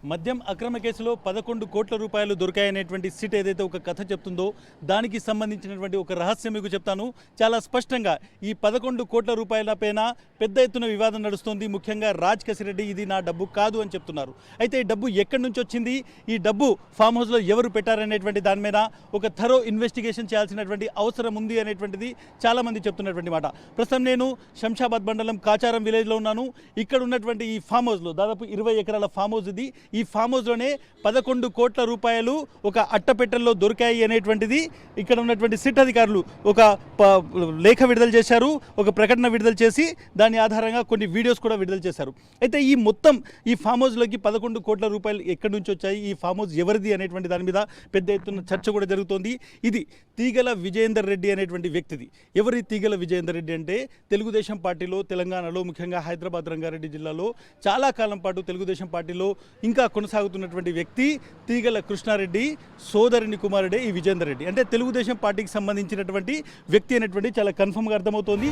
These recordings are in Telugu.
మద్యం అక్రమ కేసులో 11 కోట్ల రూపాయలు దొరికాయనేటువంటి సిట్ ఏదైతే ఒక కథ చెప్తుందో దానికి సంబంధించినటువంటి ఒక రహస్యం మీకు చెప్తాను. చాలా స్పష్టంగా ఈ 11 కోట్ల రూపాయల పైన పెద్ద ఎత్తున వివాదం నడుస్తుంది. ముఖ్యంగా రాజ్ కసిరెడ్డి ఇది నా డబ్బు కాదు అని చెప్తున్నారు. అయితే ఈ డబ్బు ఎక్కడి నుంచి వచ్చింది, ఈ డబ్బు ఫామ్ హౌస్లో ఎవరు పెట్టారనేటువంటి దాని మీద ఒక థరో ఇన్వెస్టిగేషన్ చేయాల్సినటువంటి అవసరం ఉంది అనేటువంటిది చాలామంది చెప్తున్నటువంటి మాట. ప్రస్తుతం నేను శంషాబాద్ మండలం కాచారం విలేజ్లో ఉన్నాను. ఇక్కడ ఉన్నటువంటి ఈ ఫామ్ హౌస్లో దాదాపు 20 ఎకరాల ఫామ్ హౌస్ ఇది. ఈ ఫామ్ హౌస్లోనే 11 కోట్ల రూపాయలు ఒక అట్టపెట్టెల్లో దొరికాయి అనేటువంటిది ఇక్కడ ఉన్నటువంటి సిట్ అధికారులు ఒక లేఖ విడుదల చేశారు, ఒక ప్రకటన విడుదల చేసి దాని ఆధారంగా కొన్ని వీడియోస్ కూడా విడుదల చేశారు. అయితే ఈ మొత్తం ఈ ఫామ్ హౌస్లోకి 11 కోట్ల రూపాయలు ఎక్కడి నుంచి వచ్చాయి, ఈ ఫామ్ హౌస్ ఎవరిది అనేటువంటి దాని మీద పెద్ద ఎత్తున చర్చ కూడా జరుగుతోంది. ఇది తీగల విజయేందర్ రెడ్డి అనేటువంటి వ్యక్తిది. ఎవరి తీగల విజయేందర్ రెడ్డి అంటే తెలుగుదేశం పార్టీలో తెలంగాణలో ముఖ్యంగా హైదరాబాద్ రంగారెడ్డి జిల్లాలో చాలా కాలం పాటు తెలుగుదేశం పార్టీలో ఇంకా కొనసాగుతున్నటువంటి వ్యక్తి తీగల కృష్ణారెడ్డి సోదరుని కుమారుడే ఈ విజయేందర్ రెడ్డి. అంటే తెలుగుదేశం పార్టీకి సంబంధించినటువంటి వ్యక్తి అనేటువంటి చాలా కన్ఫర్మ్గా అర్థమవుతోంది.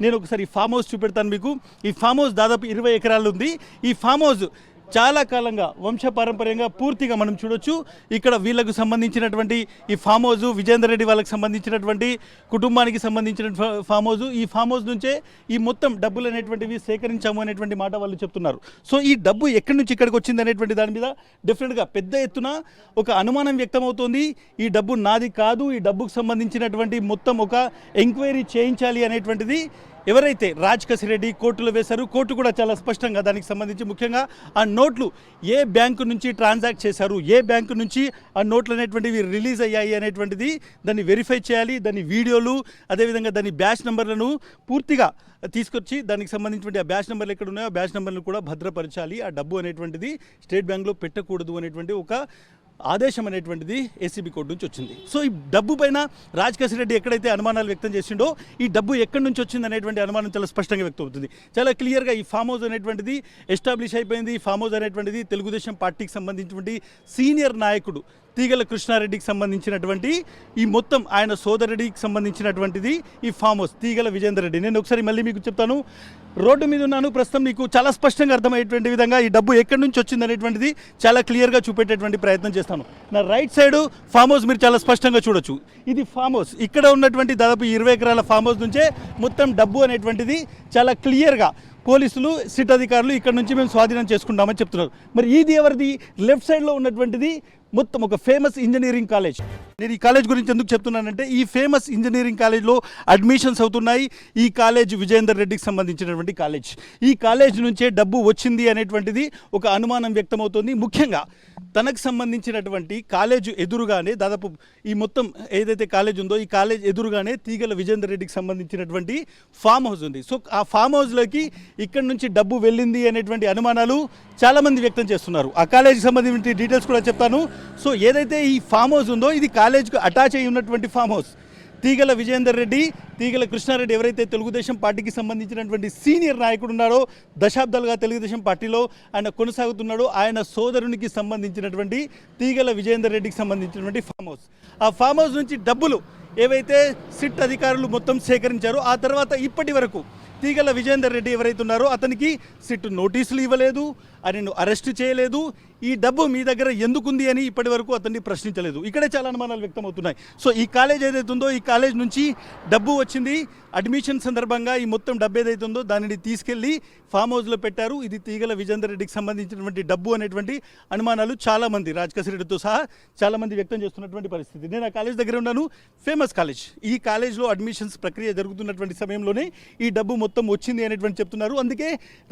నేను ఒకసారి ఈ ఫామ్ హౌస్ చూపెడతాను మీకు. ఈ ఫామ్ హౌస్ దాదాపు 20 ఎకరాలు ఉంది. ఈ ఫామ్ హౌస్ చాలా కాలంగా వంశపారంపర్యంగా పూర్తిగా మనం చూడొచ్చు. ఇక్కడ వీళ్ళకు సంబంధించినటువంటి ఈ ఫామ్ హౌస్ విజయేందర్ రెడ్డి వాళ్ళకి సంబంధించినటువంటి కుటుంబానికి సంబంధించిన ఫామ్ హౌస్. ఈ ఫామ్ హౌస్ నుంచే ఈ మొత్తం డబ్బులు అనేటువంటివి సేకరించాము అనేటువంటి మాట వాళ్ళు చెప్తున్నారు. సో ఈ డబ్బు ఎక్కడి నుంచి ఇక్కడికి వచ్చింది అనేటువంటి దాని మీద డెఫినెట్గా పెద్ద ఎత్తున ఒక అనుమానం వ్యక్తమవుతోంది. ఈ డబ్బు నాది కాదు, ఈ డబ్బుకు సంబంధించినటువంటి మొత్తం ఒక ఎంక్వైరీ చేయించాలి అనేటువంటిది ఎవరైతే రాజ్ కసిరెడ్డి కోర్టులో వేశారు. కోర్టు కూడా చాలా స్పష్టంగా దానికి సంబంధించి ముఖ్యంగా ఆ నోట్లు ఏ బ్యాంకు నుంచి ట్రాన్సాక్ట్ చేశారు, ఏ బ్యాంకు నుంచి ఆ నోట్లు అనేటువంటివి రిలీజ్ అయ్యాయి అనేటువంటిది దాన్ని వెరిఫై చేయాలి. దాని వీడియోలు అదేవిధంగా దాని బ్యాచ్ నెంబర్లను పూర్తిగా తీసుకొచ్చి దానికి సంబంధించినటువంటి ఆ బ్యాచ్ నెంబర్లు ఎక్కడ ఉన్నాయో ఆ బ్యాచ్ నెంబర్లను కూడా భద్రపరచాలి. ఆ డబ్బు అనేటువంటిది స్టేట్ బ్యాంక్లో పెట్టకూడదు అనేటువంటి ఒక ఆదేశం అనేటువంటిది ఏసీబీ కోర్టు నుంచి వచ్చింది. సో ఈ డబ్బు పైన రాజ్ కసిరెడ్డి ఎక్కడైతే అనుమానాలు వ్యక్తం చేసిండో ఈ డబ్బు ఎక్కడి నుంచి వచ్చింది అనేటువంటి అనుమానం చాలా స్పష్టంగా వ్యక్తం అవుతుంది. చాలా క్లియర్గా ఈ ఫామ్ హౌస్ అనేటువంటిది ఎస్టాబ్లిష్ అయిపోయింది. ఈ ఫామ్ హౌస్ అనేటువంటిది తెలుగుదేశం పార్టీకి సంబంధించినటువంటి సీనియర్ నాయకుడు తీగల కృష్ణారెడ్డికి సంబంధించినటువంటి ఈ మొత్తం ఆయన సోదరుడికి సంబంధించినటువంటిది ఈ ఫామ్ హౌస్ తీగల విజయేందర్ రెడ్డి. నేను ఒకసారి మళ్ళీ మీకు చెప్తాను. రోడ్డు మీద ఉన్నాను ప్రస్తుతం. మీకు చాలా స్పష్టంగా అర్థమయ్యేటువంటి విధంగా ఈ డబ్బు ఎక్కడి నుంచి వచ్చింది అనేటువంటిది చాలా క్లియర్గా చూపెట్టేటువంటి ప్రయత్నం చేస్తాను. నా రైట్ సైడ్ ఫామ్ హౌస్ మీరు చాలా స్పష్టంగా చూడొచ్చు. ఇది ఫామ్ హౌస్. ఇక్కడ ఉన్నటువంటి దాదాపు 20 ఎకరాల ఫామ్ హౌస్ నుంచే మొత్తం డబ్బు అనేటువంటిది చాలా క్లియర్గా పోలీసులు సిట్ అధికారులు ఇక్కడ నుంచి మేము స్వాధీనం చేసుకుంటామని చెప్తున్నారు. మరి ఇది ఎవరిది? లెఫ్ట్ సైడ్లో ఉన్నటువంటిది మొత్తం ఒక ఫేమస్ ఇంజనీరింగ్ కాలేజ్. నేను ఈ కాలేజ్ గురించి ఎందుకు చెప్తున్నానంటే ఈ ఫేమస్ ఇంజనీరింగ్ కాలేజ్లో అడ్మిషన్స్ అవుతున్నాయి. ఈ కాలేజ్ విజయేందర్ రెడ్డికి సంబంధించినటువంటి కాలేజ్. ఈ కాలేజ్ నుంచే డబ్బు వచ్చింది అనేటువంటిది ఒక అనుమానం వ్యక్తమవుతుంది. ముఖ్యంగా తనకు సంబంధించినటువంటి కాలేజ్ ఎదురుగానే దాదాపు ఈ మొత్తం ఏదైతే కాలేజ్ ఉందో ఈ కాలేజ్ ఎదురుగానే తీగల విజయేందర్ రెడ్డికి సంబంధించినటువంటి ఫామ్ హౌస్ ఉంది. సో ఆ ఫామ్ హౌస్లోకి ఇక్కడ నుంచి డబ్బు వెళ్ళింది అనేటువంటి అనుమానాలు చాలామంది వ్యక్తం చేస్తున్నారు. ఆ కాలేజీకి సంబంధించిన డీటెయిల్స్ కూడా చెప్తాను. సో ఏదైతే ఈ ఫామ్ హౌస్ ఉందో ఇది కాలేజ్కు అటాచ్ అయి ఉన్నటువంటి ఫామ్ హౌస్. తీగల విజయేందర్ రెడ్డి తీగల కృష్ణారెడ్డి ఎవరైతే తెలుగుదేశం పార్టీకి సంబంధించినటువంటి సీనియర్ నాయకుడు ఉన్నాడో, దశాబ్దాలుగా తెలుగుదేశం పార్టీలో ఆయన కొనసాగుతున్నాడో, ఆయన సోదరునికి సంబంధించినటువంటి తీగల విజయేందర్ రెడ్డికి సంబంధించినటువంటి ఫామ్ హౌస్. ఆ ఫామ్ హౌస్ నుంచి డబ్బులు ఏవైతే సిట్ అధికారులు మొత్తం సేకరించారో ఆ తర్వాత ఇప్పటి వరకు తీగల విజయేందర్ రెడ్డి ఎవరైతే ఉన్నారో అతనికి సిట్ నోటీసులు ఇవ్వలేదు, ఆయనను అరెస్ట్ చేయలేదు. ఈ డబ్బు మీ దగ్గర ఎందుకుంది అని ఇప్పటి వరకు అతన్ని ప్రశ్నించలేదు. ఇక్కడే చాలా అనుమానాలు వ్యక్తమవుతున్నాయి. సో ఈ కాలేజ్ ఏదైతే ఉందో ఈ కాలేజ్ నుంచి డబ్బు వచ్చింది. అడ్మిషన్ సందర్భంగా ఈ మొత్తం డబ్బు ఏదైతే ఉందో దానిని తీసుకెళ్ళి ఫామ్ హౌస్లో పెట్టారు. ఇది తీగల విజయేందర్ రెడ్డికి సంబంధించినటువంటి డబ్బు అనేటువంటి అనుమానాలు చాలామంది రాజ్ కసిరెడ్డితో సహా చాలామంది వ్యక్తం చేస్తున్నటువంటి పరిస్థితి. నేను ఆ కాలేజ్ దగ్గర ఉన్నాను. Famous college. ఈ కాలేజ్లో అడ్మిషన్స్ ప్రక్రియ జరుగుతున్నటువంటి సమయంలోనే ఈ డబ్బు మొత్తం వచ్చింది అనేటువంటి చెప్తున్నారు. అందుకే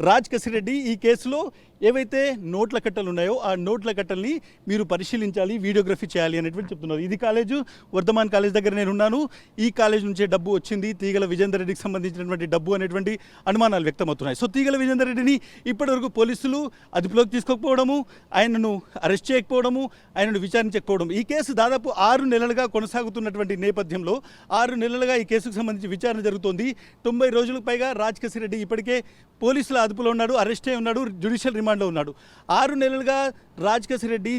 రాజ్ కసిరెడ్డి ఈ కేసులో ఏవైతే నోట్ల కట్టలు ఉన్నాయో ఆ నోట్ల కట్టల్ని మీరు పరిశీలించాలి, వీడియోగ్రఫీ చేయాలి అనేటువంటి చెప్తున్నారు. ఇది కాలేజు వర్ధమాన్ కాలేజ్ దగ్గర నేను ఉన్నాను. ఈ కాలేజ్ నుంచే డబ్బు వచ్చింది, తీగల విజయేందర్ రెడ్డికి సంబంధించినటువంటి డబ్బు అనేటువంటి అనుమానాలు వ్యక్తమవుతున్నాయి. సో తీగల విజయేందర్ రెడ్డిని ఇప్పటివరకు పోలీసులు అదుపులోకి తీసుకోకపోవడము, ఆయనను అరెస్ట్ చేయకపోవడము, ఆయనను విచారించకపోవడం. ఈ కేసు దాదాపు 6 నెలలుగా కొనసాగుతున్నటువంటి నేపథ్యంలో 6 నెలలుగా ఈ కేసుకు సంబంధించి విచారణ జరుగుతోంది. 90 రోజులకు పైగా రాజ్ కసిరెడ్డి ఇప్పటికే పోలీసుల అదుపులో ఉన్నాడు, అరెస్ట్ అయి ఉన్నాడు, జ్యుడిషియల్ రిమాండ్లో ఉన్నాడు. 6 నెలలుగా రాజ్ కసిరెడ్డి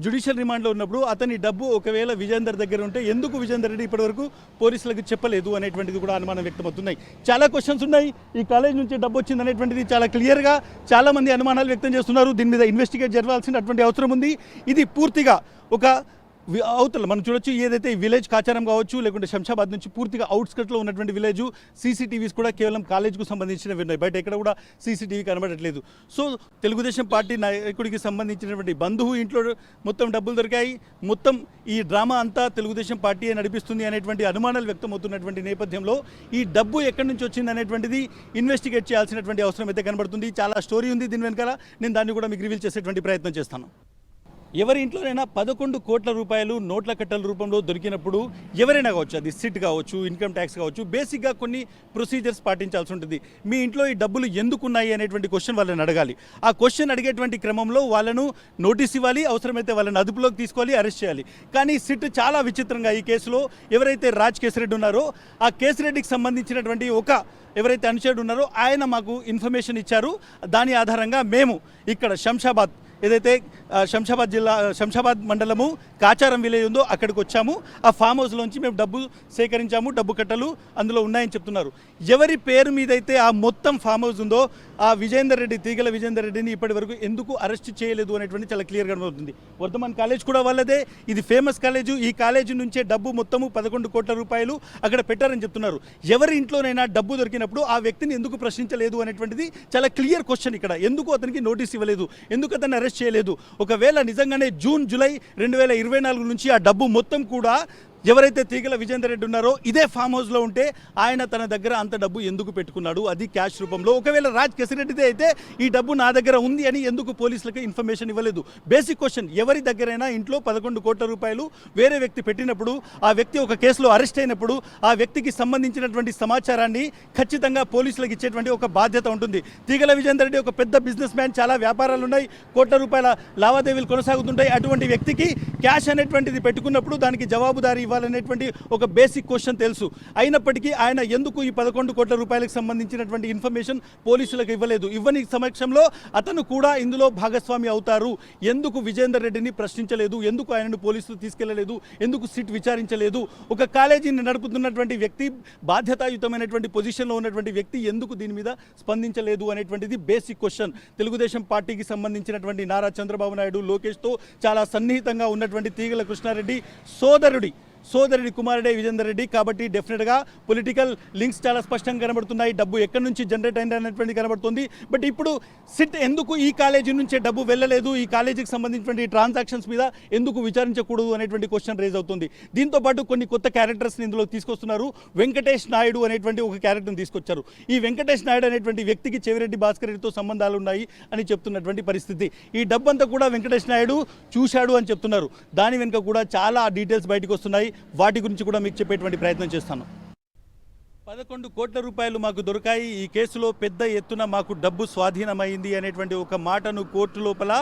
జ్యుడిషియల్ రిమాండ్లో ఉన్నప్పుడు అతని డబ్బు ఒకవేళ విజేందర్ దగ్గర ఉంటే ఎందుకు విజేందర్ రెడ్డి ఇప్పటివరకు పోలీసులకు చెప్పలేదు అనేటువంటిది కూడా అనుమానం వ్యక్తమవుతున్నాయి. చాలా క్వశ్చన్స్ ఉన్నాయి. ఈ కాలేజ్ నుంచి డబ్బు వచ్చింది అనేటువంటిది చాలా క్లియర్గా చాలామంది అనుమానాలు వ్యక్తం చేస్తున్నారు. దీని మీద ఇన్వెస్టిగేట్ జరగాల్సినటువంటి అవసరం ఉంది. ఇది పూర్తిగా ఒక అవతల మనం చూడొచ్చు, ఏదైతే ఈ విలేజ్ కాచారం కావచ్చు, లేకుంటే శంషాబాద్ నుంచి పూర్తిగా అవుట్స్కట్లో ఉన్నటువంటి విలేజ్, సీసీటీవీస్ కూడా కేవలం కాలేజ్కు సంబంధించినవి ఉన్నాయి. బయట ఎక్కడ కూడా సీసీటీవీ కనబడట్లేదు. సో తెలుగుదేశం పార్టీ నాయకుడికి సంబంధించినటువంటి బంధువు ఇంట్లో మొత్తం డబ్బులు దొరికాయి, మొత్తం ఈ డ్రామా అంతా తెలుగుదేశం పార్టీ నడిపిస్తుంది అనేటువంటి అనుమానాలు వ్యక్తమవుతున్నటువంటి నేపథ్యంలో ఈ డబ్బు ఎక్కడి నుంచి వచ్చింది అనేటువంటిది ఇన్వెస్టిగేట్ చేయాల్సినటువంటి అవసరం అయితే కనబడుతుంది. చాలా స్టోరీ ఉంది దీని వెనకాల. నేను దాన్ని కూడా మీకు రివీల్ చేసేటువంటి ప్రయత్నం చేస్తాను. ఎవరి ఇంట్లోనైనా 11 కోట్ల రూపాయలు నోట్ల కట్టల రూపంలో దొరికినప్పుడు ఎవరైనా కావచ్చు, అది సిట్ కావచ్చు, ఇన్కమ్ ట్యాక్స్ కావచ్చు, బేసిక్గా కొన్ని ప్రొసీజర్స్ పాటించాల్సి ఉంటుంది. మీ ఇంట్లో ఈ డబ్బులు ఎందుకున్నాయి అనేటువంటి క్వశ్చన్ వాళ్ళని అడగాలి. ఆ క్వశ్చన్ అడిగేటువంటి క్రమంలో వాళ్ళను నోటీస్ ఇవ్వాలి, అవసరమైతే వాళ్ళని అదుపులోకి తీసుకోవాలి, అరెస్ట్ చేయాలి. కానీ సిట్ చాలా విచిత్రంగా ఈ కేసులో ఎవరైతే రాజ్ కేసిరెడ్డి ఉన్నారో ఆ కేసిరెడ్డికి సంబంధించినటువంటి ఎవరైతే అనుచరుడు ఉన్నారో ఆయన మాకు ఇన్ఫర్మేషన్ ఇచ్చారు. దాని ఆధారంగా మేము ఇక్కడ ఏదైతే శంషాబాద్ మండలము కాచారం విలేజ్ ఉందో అక్కడికి వచ్చాము. ఆ ఫామ్ హౌస్లోంచి మేము డబ్బు సేకరించాము, డబ్బు కట్టలు అందులో ఉన్నాయని చెప్తున్నారు. ఎవరి పేరు మీద అయితే ఆ మొత్తం ఫామ్ హౌస్ ఉందో ఆ తీగల విజేందర్ రెడ్డిని ఇప్పటి వరకు ఎందుకు అరెస్ట్ చేయలేదు అనేటువంటి చాలా క్లియర్గా అవుతుంది. వర్ధమాన్ కాలేజ్ కూడా వాళ్ళదే, ఇది ఫేమస్ కాలేజు. ఈ కాలేజీ నుంచే డబ్బు మొత్తము 11 కోట్ల రూపాయలు అక్కడ పెట్టారని చెప్తున్నారు. ఎవరి ఇంట్లోనైనా డబ్బు దొరికినప్పుడు ఆ వ్యక్తిని ఎందుకు ప్రశ్నించలేదు అనేటువంటిది చాలా క్లియర్ క్వశ్చన్ ఇక్కడ. ఎందుకు అతనికి నోటీస్ ఇవ్వలేదు, ఎందుకు అతన్ని అరెస్ట్ చేయలేదు? ఒకవేళ నిజంగానే జూలై 2024 నుంచి ఆ డబ్బు మొత్తం కూడా ఎవరైతే తీగల విజేందర్ రెడ్డి ఉన్నారో ఇదే ఫామ్ హౌస్లో ఉంటే ఆయన తన దగ్గర అంత డబ్బు ఎందుకు పెట్టుకున్నాడు, అది క్యాష్ రూపంలో? ఒకవేళ రాజ్ కేసిరెడ్డిదే అయితే ఈ డబ్బు నా దగ్గర ఉంది అని ఎందుకు పోలీసులకు ఇన్ఫర్మేషన్ ఇవ్వలేదు? Basic question. ఎవరి దగ్గరైనా ఇంట్లో 11 కోట్ల రూపాయలు వేరే వ్యక్తి పెట్టినప్పుడు, ఆ వ్యక్తి ఒక కేసులో అరెస్ట్ అయినప్పుడు ఆ వ్యక్తికి సంబంధించినటువంటి సమాచారాన్ని ఖచ్చితంగా పోలీసులకు ఇచ్చేటువంటి ఒక బాధ్యత ఉంటుంది. తీగల విజేందర్ రెడ్డి ఒక పెద్ద బిజినెస్ మ్యాన్, చాలా వ్యాపారాలు ఉన్నాయి, కోట్ల రూపాయల లావాదేవీలు కొనసాగుతుంటాయి. అటువంటి వ్యక్తికి క్యాష్ అనేటువంటిది పెట్టుకున్నప్పుడు దానికి జవాబుదారీ ఇవ్వాలనేటువంటి ఒక బేసిక్ క్వశ్చన్ తెలుసు. అయినప్పటికీ ఆయన ఎందుకు ఈ 11 కోట్ల రూపాయలకు సంబంధించినటువంటి ఇన్ఫర్మేషన్ పోలీసులకు ఇవ్వలేదు? ఇవ్వని సమక్షంలో అతను కూడా ఇందులో భాగస్వామి అవుతారు. ఎందుకు విజేందర్ రెడ్డిని ప్రశ్నించలేదు? ఎందుకు ఆయనను పోలీసులు తీసుకెళ్లలేదు? ఎందుకు సిట్ విచారించలేదు? ఒక కాలేజీని నడుపుతున్నటువంటి వ్యక్తి, బాధ్యతాయుతమైనటువంటి పొజిషన్లో ఉన్నటువంటి వ్యక్తి ఎందుకు దీని మీద స్పందించలేదు అనేటువంటిది బేసిక్ క్వశ్చన్. తెలుగుదేశం పార్టీకి సంబంధించినటువంటి నారా చంద్రబాబు నాయుడు, లోకేష్తో చాలా సన్నిహితంగా ఉన్నటువంటి తీగల కృష్ణారెడ్డి సోదరుడి కుమారుడే విజేందర్ రెడ్డి. కాబట్టి డెఫినెట్గా పొలిటికల్ లింక్స్ చాలా స్పష్టంగా కనబడుతున్నాయి. డబ్బు ఎక్కడి నుంచి జనరేట్ అయింది అనేటువంటి కనబడుతుంది. బట్ ఇప్పుడు సిట్ ఎందుకు ఈ కాలేజీ నుంచే డబ్బు వెళ్ళలేదు, ఈ కాలేజీకి సంబంధించినటువంటి ట్రాన్సాక్షన్స్ మీద ఎందుకు విచారించకూడదు అనేటువంటి క్వశ్చన్ రేజ్ అవుతుంది. దీంతోపాటు కొన్ని కొత్త క్యారెక్టర్స్ని ఇందులో తీసుకొస్తున్నారు. వెంకటేష్ నాయుడు అనేటువంటి ఒక క్యారెక్టర్ని తీసుకొచ్చారు. ఈ వెంకటేష్ నాయుడు అనేటువంటి వ్యక్తికి చెవిరెడ్డి భాస్కర్ రెడ్డితో సంబంధాలు ఉన్నాయి అని చెప్తున్నటువంటి పరిస్థితి. ఈ డబ్బంతా కూడా వెంకటేష్ నాయుడు చూశాడు అని చెప్తున్నారు. దాని వెనుక కూడా చాలా డీటెయిల్స్ బయటకు వస్తున్నాయి. వాటి గురించి కూడా మీకు చెప్పేటువంటి ప్రయత్నం చేస్తాను. 11 కోట్ల రూపాయలు మాకు దొరికాయి, ఈ కేసులో పెద్ద ఎత్తున మాకు డబ్బు స్వాధీనమైంది అనేటువంటి ఒక మాటను కోర్టు లోపల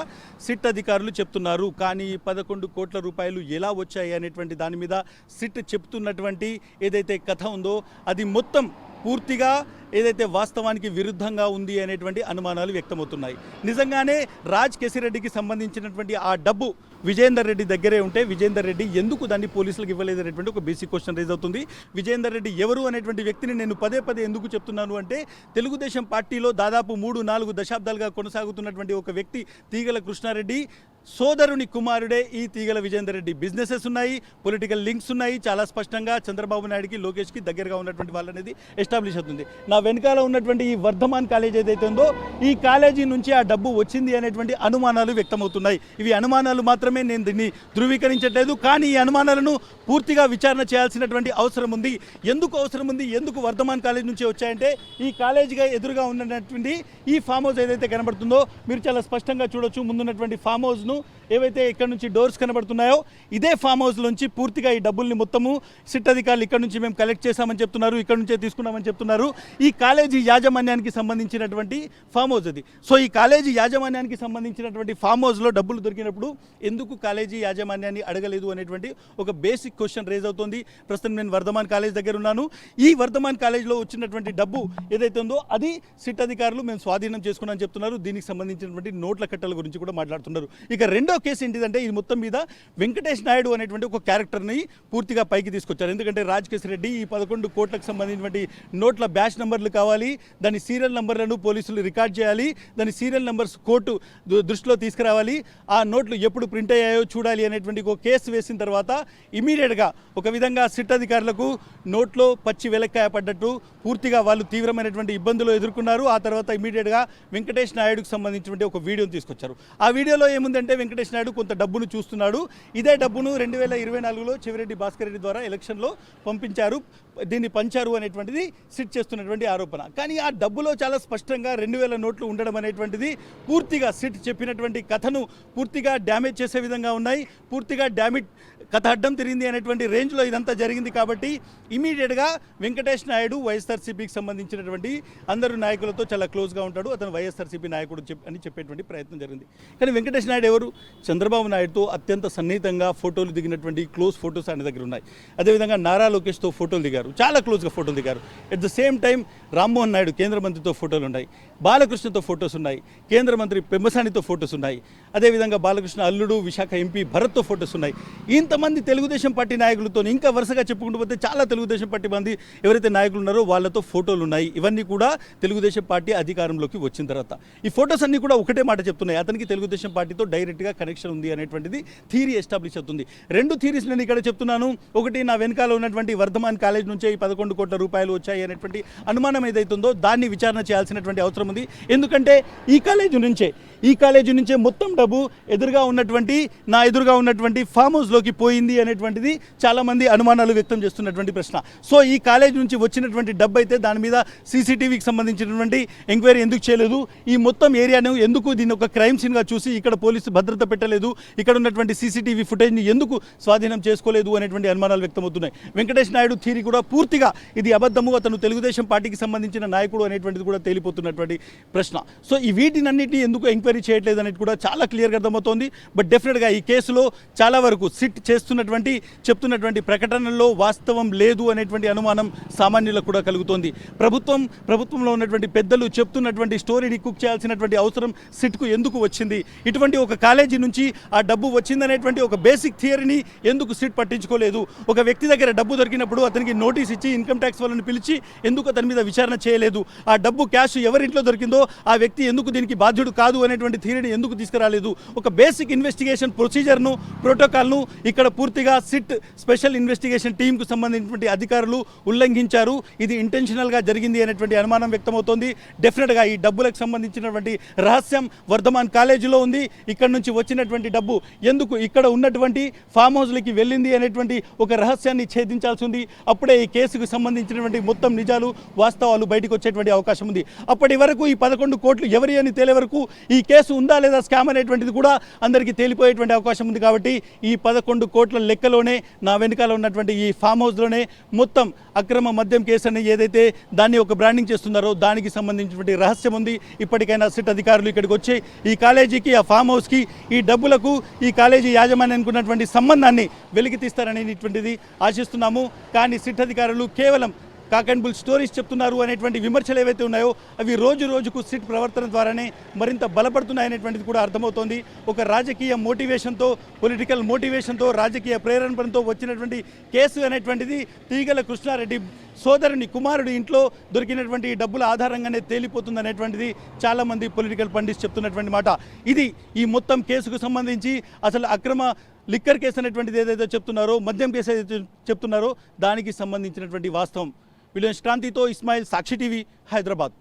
సిట్ అధికారులు చెప్తున్నారు. కానీ 11 కోట్ల రూపాయలు ఎలా వచ్చాయి అనేటువంటి దాని మీద సిట్ చెప్తున్నటువంటి ఏదైతే కథ ఉందో అది మొత్తం పూర్తిగా ఏదైతే వాస్తవానికి విరుద్ధంగా ఉంది అనేటువంటి అనుమానాలు వ్యక్తమవుతున్నాయి. నిజంగానే రాజ్ కేసిరెడ్డికి సంబంధించినటువంటి ఆ డబ్బు విజేందర్ రెడ్డి దగ్గరే ఉంటే విజేందర్ రెడ్డి ఎందుకు దాన్ని పోలీసులకు ఇవ్వలేదు అనేటువంటి ఒక బేసిక్ క్వశ్చన్ రేజ్ అవుతుంది. విజేందర్ రెడ్డి ఎవరు అనేటువంటి వ్యక్తిని నేను పదే ఎందుకు చెప్తున్నాను అంటే, తెలుగుదేశం పార్టీలో దాదాపు 3-4 దశాబ్దాలుగా కొనసాగుతున్నటువంటి ఒక వ్యక్తి తీగల కృష్ణారెడ్డి సోదరుని కుమారుడే ఈ తీగల విజేందర్ రెడ్డి. బిజినెసెస్ ఉన్నాయి, పొలిటికల్ లింక్స్ ఉన్నాయి, చాలా స్పష్టంగా చంద్రబాబు నాయుడుకి, లోకేష్కి దగ్గరగా ఉన్నటువంటి వాళ్ళనేది ఎస్టాబ్లిష్ అవుతుంది. నా వెనకాల ఉన్నటువంటి ఈ వర్ధమాన్ కాలేజ్ ఏదైతే ఉందో ఈ కాలేజీ నుంచి ఆ డబ్బు వచ్చింది అనేటువంటి అనుమానాలు వ్యక్తమవుతున్నాయి. ఇవి అనుమానాలు మాత్రమే, నేను దీన్ని ధృవీకరించట్లేదు. కానీ ఈ అనుమానాలను పూర్తిగా విచారణ చేయాల్సినటువంటి అవసరం ఉంది. ఎందుకు అవసరం ఉంది? ఎందుకు వర్ధమాన్ కాలేజ్ నుంచి వచ్చాయంటే, ఈ కాలేజీగా ఎదురుగా ఉన్నటువంటి ఈ ఫామ్ హౌస్ ఏదైతే కనబడుతుందో మీరు చాలా స్పష్టంగా చూడొచ్చు. ముందున్నటువంటి ఫామ్ హౌస్ను ఏవైతే ఇక్కడ నుంచి డోర్స్ కనబడుతున్నాయో ఇదే ఫామ్ హౌస్ నుంచి పూర్తిగా ఈ డబ్బుల్ని మొత్తము సిట్ అధికారులు ఇక్కడ నుంచి మేము కలెక్ట్ చేశామని చెప్తున్నారు, ఇక్కడ నుంచే తీసుకున్నామని చెప్తున్నారు. ఈ కాలేజీ యాజమాన్యానికి సంబంధించినటువంటి ఫామ్ హౌస్ అది. సో ఈ కాలేజీ యాజమాన్యానికి సంబంధించినటువంటి ఫామ్ హౌస్లో డబ్బులు దొరికినప్పుడు ఎందుకు కాలేజీ యాజమాన్యాన్ని అడగలేదు అనేటువంటి ఒక బేసిక్ క్వశ్చన్ రేజ్ అవుతుంది. ప్రస్తుతం నేను వర్ధమాన్ కాలేజ్ దగ్గర ఉన్నాను. ఈ వర్ధమాన్ కాలేజ్లో వచ్చినటువంటి డబ్బు ఏదైతే ఉందో అది సిట్ అధికారులు మేము స్వాధీనం చేసుకున్నామని చెప్తున్నారు. దీనికి సంబంధించినటువంటి నోట్ల కట్టల గురించి కూడా మాట్లాడుతున్నారు. ఇక రెండో కేసు ఏంటిదంటే ఇది మొత్తం మీద వెంకటేష్ నాయుడు అనేటువంటి ఒక క్యారెక్టర్ని పూర్తిగా పైకి తీసుకొచ్చారు. ఎందుకంటే రాజకేశ్ రెడ్డి ఈ 11 కోట్లకు సంబంధించినటువంటి నోట్ల బ్యాచ్ నంబర్లు కావాలి, దాని సీరియల్ నంబర్లను పోలీసులు రికార్డ్ చేయాలి, దాని సీరియల్ నంబర్స్ కోర్టు దృష్టిలో తీసుకురావాలి, ఆ నోట్లు ఎప్పుడు ప్రింట్ అయ్యాయో చూడాలి అనేటువంటి ఒక కేసు వేసిన తర్వాత ఇమీడియట్గా ఒక విధంగా సిట్ అధికారులకు నోట్లో పచ్చి వెలక్కాయ పడ్డట్టు పూర్తిగా వాళ్ళు తీవ్రమైనటువంటి ఇబ్బందులు ఎదుర్కొన్నారు. ఆ తర్వాత ఇమీడియట్గా వెంకటేష్ నాయుడుకు సంబంధించినటువంటి ఒక వీడియోని తీసుకొచ్చారు. ఆ వీడియోలో ఏముందంటే వెంకటేష్ నాయుడు కొంత డబ్బును చూస్తున్నాడు. ఇదే డబ్బును 2024లో చెవిరెడ్డి భాస్కర్ రెడ్డి ద్వారా ఎలక్షన్లో పంపించారు, దీన్ని పంచారు అనేటువంటిది సిట్ చేస్తున్నటువంటి ఆరోపణ. కానీ ఆ డబ్బులో చాలా స్పష్టంగా 2000 నోట్లు ఉండడం అనేటువంటిది పూర్తిగా సిట్ చెప్పినటువంటి కథను పూర్తిగా డ్యామేజ్ చేసే విధంగా ఉన్నాయి. పూర్తిగా కథ అడ్డం తిరిగింది అనేటువంటి రేంజ్లో ఇదంతా జరిగింది. కాబట్టి ఇమీడియట్గా వెంకటేష్ నాయుడు వైఎస్ఆర్సీపీకి సంబంధించినటువంటి అందరూ నాయకులతో చాలా క్లోజ్గా ఉంటాడు, అతను వైఎస్ఆర్సీపీ నాయకుడు అని చెప్పేటువంటి ప్రయత్నం జరిగింది. కానీ వెంకటేష్ నాయుడు ఎవరు? చంద్రబాబు నాయుడుతో అత్యంత సన్నిహితంగా ఫోటోలు దిగినటువంటి క్లోజ్ ఫోటోస్ ఆయన దగ్గర ఉన్నాయి. అదేవిధంగా నారా లోకేష్తో ఫోటోలు దిగారు, చాలా క్లోజ్గా ఫోటోలు దిగారు. At the same time Rammohan Naidu కేంద్ర మంత్రితో ఫోటోలు ఉన్నాయి, బాలకృష్ణతో ఫోటోస్ ఉన్నాయి, కేంద్ర మంత్రి పెమ్మసానితో ఫోటోస్ ఉన్నాయి, అదేవిధంగా బాలకృష్ణ అల్లుడు విశాఖ ఎంపీ భరత్తో ఫోటోస్ ఉన్నాయి. ఇంతమంది తెలుగుదేశం పార్టీ నాయకులతో ఇంకా వరుసగా చెప్పుకుంటూ పోతే చాలా తెలుగుదేశం పార్టీ మంది ఎవరైతే నాయకులు ఉన్నారో వాళ్ళతో ఫోటోలు ఉన్నాయి. ఇవన్నీ కూడా తెలుగుదేశం పార్టీ అధికారంలోకి వచ్చిన తర్వాత ఈ ఫోటోస్ అన్నీ కూడా ఒకటే మాట చెప్తున్నాయి, అతనికి తెలుగుదేశం పార్టీతో డైరెక్ట్గా కనెక్షన్ ఉంది అనేటువంటిది థియరీ ఎస్టాబ్లిష్ అవుతుంది. 2 థియరీస్ నేను ఇక్కడ చెప్తున్నాను. ఒకటి, నా వెనకాల ఉన్నటువంటి వర్ధమాన్ కాలేజ్ నుంచే ఈ 11 కోట్ల రూపాయలు వచ్చాయి అనేటువంటి అనుమానం ఏదైతుందో దాన్ని విచారణ చేయాల్సినటువంటి అవసరం ఉంది. ఎందుకంటే ఈ కాలేజీ నుంచే మొత్తం డబ్బు నా ఎదురుగా ఉన్నటువంటి ఫామ్ హౌస్లోకి పోయింది అనేటువంటిది చాలామంది అనుమానాలు వ్యక్తం చేస్తున్నటువంటి ప్రశ్న. సో ఈ కాలేజ్ నుంచి వచ్చినటువంటి డబ్బు అయితే దాని మీద సీసీటీవీకి సంబంధించినటువంటి ఎంక్వైరీ ఎందుకు చేయలేదు, ఈ మొత్తం ఏరియాను ఎందుకు దీన్ని ఒక క్రైమ్ సీన్గా చూసి ఇక్కడ పోలీసు భద్రత పెట్టలేదు, ఇక్కడ ఉన్నటువంటి సీసీటీవీ ఫుటేజ్ని ఎందుకు స్వాధీనం చేసుకోలేదు అనేటువంటి అనుమానాలు వ్యక్తమవుతున్నాయి. వెంకటేష్ నాయుడు థియరీ కూడా పూర్తిగా ఇది అబద్ధము, అతను తెలుగుదేశం పార్టీకి సంబంధించిన నాయకుడు అనేటువంటిది కూడా తేలిపోతున్నటువంటి ప్రశ్న. సో ఈ వీటినన్నింటినీ ఎందుకు ఎంక్వైరీ చేయట్లేదు అనేది కూడా చాలా క్లియర్గా అర్థమవుతోంది. బట్ డెఫినెట్గా ఈ కేసులో చాలా వరకు సిట్ చెప్తున్నటువంటి ప్రకటనల్లో వాస్తవం లేదు అనేటువంటి అనుమానం సామాన్యులకు కూడా కలుగుతోంది. ప్రభుత్వంలో ఉన్నటువంటి పెద్దలు చెప్తున్నటువంటి స్టోరీని కుక్ చేయాల్సినటువంటి అవసరం సిట్కు ఎందుకు వచ్చింది, ఇటువంటి ఒక కాలేజీ నుంచి ఆ డబ్బు వచ్చిందనేటువంటి ఒక బేసిక్ థియరీని ఎందుకు సిట్ పట్టించుకోలేదు, ఒక వ్యక్తి దగ్గర డబ్బు దొరికినప్పుడు అతనికి నోటీస్ ఇచ్చి ఇన్కమ్ ట్యాక్స్ వాళ్ళని పిలిచి ఎందుకు అతని మీద విచారణ చేయలేదు, ఆ డబ్బు క్యాష్ ఎవరింట్లో దొరికిందో ఆ వ్యక్తి ఎందుకు దీనికి బాధ్యుడు కాదు అనేటువంటి థియరీని ఎందుకు తీసుకురాలేదు, ఒక బేసిక్ ఇన్వెస్టిగేషన్ ప్రొసీజర్ను ప్రోటోకాల్ను ఇక్కడ పూర్తిగా సిట్ స్పెషల్ ఇన్వెస్టిగేషన్ టీంకు సంబంధించినటువంటి అధికారులు ఉల్లంఘించారు, ఇది ఇంటెన్షనల్గా జరిగింది అనేటువంటి అనుమానం వ్యక్తమవుతోంది. డెఫినెట్గా ఈ డబ్బులకు సంబంధించినటువంటి రహస్యం వర్ధమాన్ కాలేజీలో ఉంది, ఇక్కడ నుంచి వచ్చినటువంటి డబ్బు ఎందుకు ఇక్కడ ఉన్నటువంటి ఫామ్ హౌస్లకి వెళ్ళింది అనేటువంటి ఒక రహస్యాన్ని ఛేదించాల్సి ఉంది. అప్పుడే ఈ కేసుకు సంబంధించినటువంటి మొత్తం నిజాలు వాస్తవాలు బయటకు వచ్చేటువంటి అవకాశం ఉంది. అప్పటి వరకు ఈ 11 కోట్లు ఎవరి అని తేలే వరకు ఈ కేసు ఉందా లేదా స్కామ్ అనేటువంటిది కూడా అందరికీ తేలిపోయేటువంటి అవకాశం ఉంది. కాబట్టి ఈ 11 కోట్ల లెక్కలోనే నా వెనుకాల ఉన్నటువంటి ఈ ఫామ్ హౌస్లోనే మొత్తం అక్రమ మద్యం కేసు అని ఏదైతే దాన్ని ఒక బ్రాండింగ్ చేస్తున్నారో దానికి సంబంధించినటువంటి రహస్యం ఉంది. ఇప్పటికైనా సిట్ అధికారులు ఇక్కడికి వచ్చి ఈ కాలేజీకి ఆ ఫామ్ హౌస్కి ఈ డబ్బులకు ఈ కాలేజీ యాజమాన్యానికి ఉన్నటువంటి సంబంధాన్ని వెలికి తీస్తారనేటువంటిది ఆశిస్తున్నాము. కానీ సిట్ అధికారులు కేవలం కాక్ అండ్ బుల్ స్టోరీస్ చెప్తున్నారు అనేటువంటి విమర్శలు ఏవైతే ఉన్నాయో అవి రోజు రోజుకు సిట్ ప్రవర్తన ద్వారానే మరింత బలపడుతున్నాయనేటువంటిది కూడా అర్థమవుతోంది. ఒక రాజకీయ మోటివేషన్తో, పొలిటికల్ మోటివేషన్తో, రాజకీయ ప్రేరణతో వచ్చినటువంటి కేసు అనేటువంటిది తీగల కృష్ణారెడ్డి సోదరుని కుమారుడి ఇంట్లో దొరికినటువంటి డబ్బుల ఆధారంగానే తేలిపోతుంది అనేటువంటిది చాలామంది పొలిటికల్ పండిట్స్ చెప్తున్నటువంటి మాట. ఇది ఈ మొత్తం కేసుకు సంబంధించి అసలు అక్రమ లిక్కర్ కేసు అనేటువంటిది ఏదైతే చెప్తున్నారో, మద్యం కేసు ఏదైతే చెప్తున్నారో దానికి సంబంధించినటువంటి వాస్తవం. విలేజ్ క్రాంతితో ఇస్మాయిల్, సాక్షి టీవీ, హైదరాబాద్.